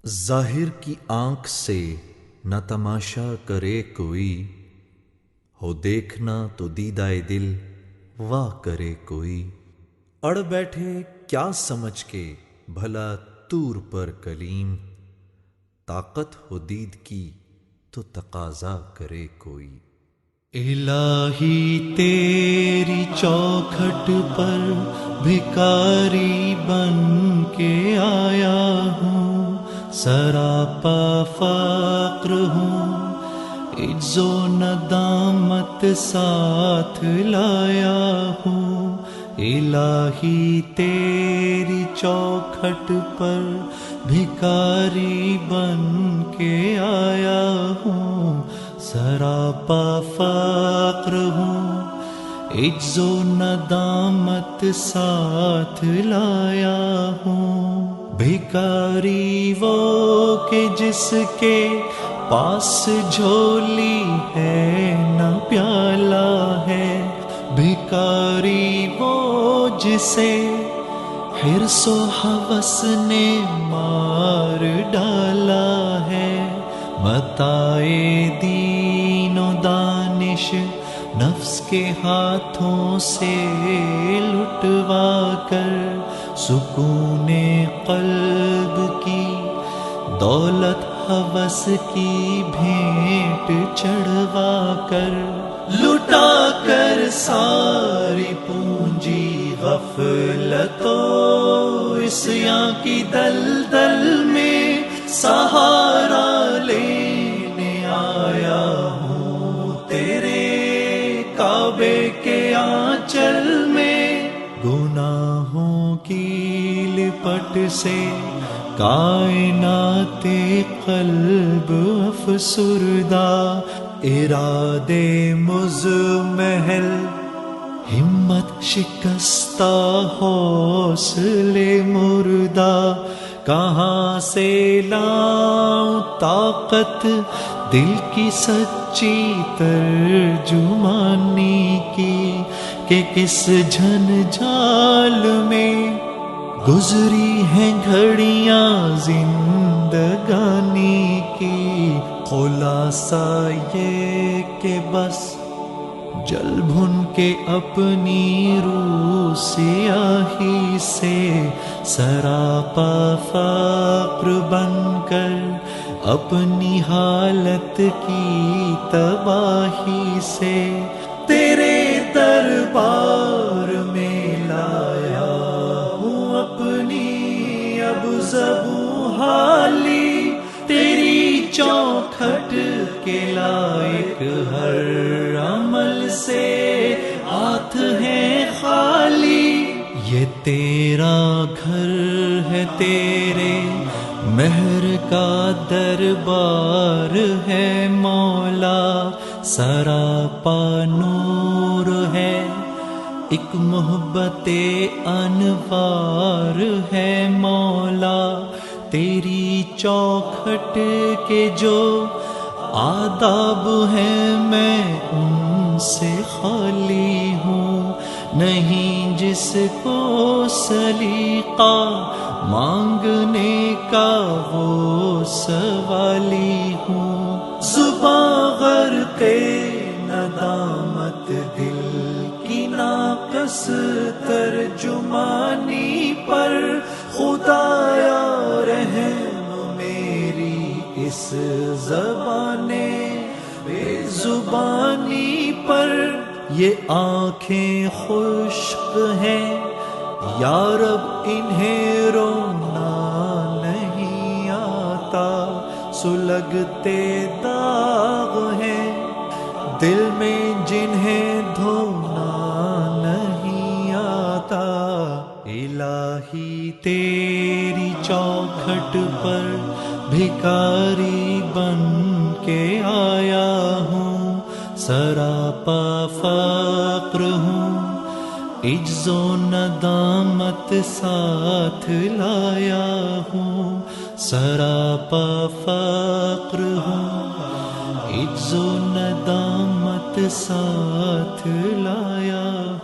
ظاہر کی آنکھ سے نہ تماشا کرے کوئی، ہو دیکھنا تو دیدائے دل واہ کرے کوئی۔ اڑ بیٹھے کیا سمجھ کے بھلا طور پر کلیم، طاقت ہو دید کی تو تقاضا کرے کوئی۔ الہی تیری چوکھٹ پر بھکاری بن کے آیا ہوں، سراپا فقر ہوں، عجز و ندامت ساتھ لایا ہوں۔ الہی تیری چوکھٹ پر بھکاری بن کے آیا ہوں، سراپا فقر ہوں، عجز و ندامت ساتھ لایا ہوں۔ بھکاری وہ کہ جس کے پاس جھولی ہے نہ پیالہ ہے، بھکاری وہ جسے حرص و ہوس نے مار ڈالا ہے۔ متاع دین و دانش نفس کے ہاتھوں سے لٹوا کر، سکون قلب کی دولت ہوس کی بھیٹ چڑھوا کر، لٹا کر ساری پونجی غفلت و عصیاں کی دلدل میں سہارا لینے آیا ہوں تیرے کعبے کے آنچل میں۔ گناہوں کی لپٹ سے کائنات قلب افسردہ، ارادے مزمحل ہمت شکستہ، حوصلے مردہ، کہاں سے لاؤں طاقت دل کی سچی ترجمانی کی، کہ کس جھنجھال میں گزری ہیں گھڑیاں زندگانی کی۔ خلاصہ یہ کہ بس جل بھن کے اپنی روح سیاہی سے، سراپا فقر بن کر اپنی حالت کی تباہی سے، تیرے دربار میں لایا ہوں اپنی اب زبوں حالی، تیری چوکھٹ کے لائق ہر عمل سے ہاتھ ہیں خالی۔ یہ تیرا گھر ہے، تیرے مہر کا دربار ہے مولا، سراپا نور ہے، ایک محبت انوار ہے مولا۔ تیری چوکھٹ کے جو آداب ہیں میں ان سے خالی ہوں، نہیں جس کو سلیقہ مانگنے کا وہ سوالی ہوں۔ زباں غرق ندامت دل کی ناقص ترجمانی پر، خدایا رحم میری اس زبان بے زبانی پر۔ یہ آنکھیں خشک ہیں یا رب انہیں رونا نہیں آتا، سلگتے داغ ہیں دل میں جنہیں دھونا نہیں آتا۔ الہی تیری چوکھٹ پر بھکاری بن کے آیا ہوں، سراپا فقر ہوں، عجز و ندامت ساتھ لایا ہوں، سراپا فقر ہوں، عجز و ندامت ساتھ لایا ہوں۔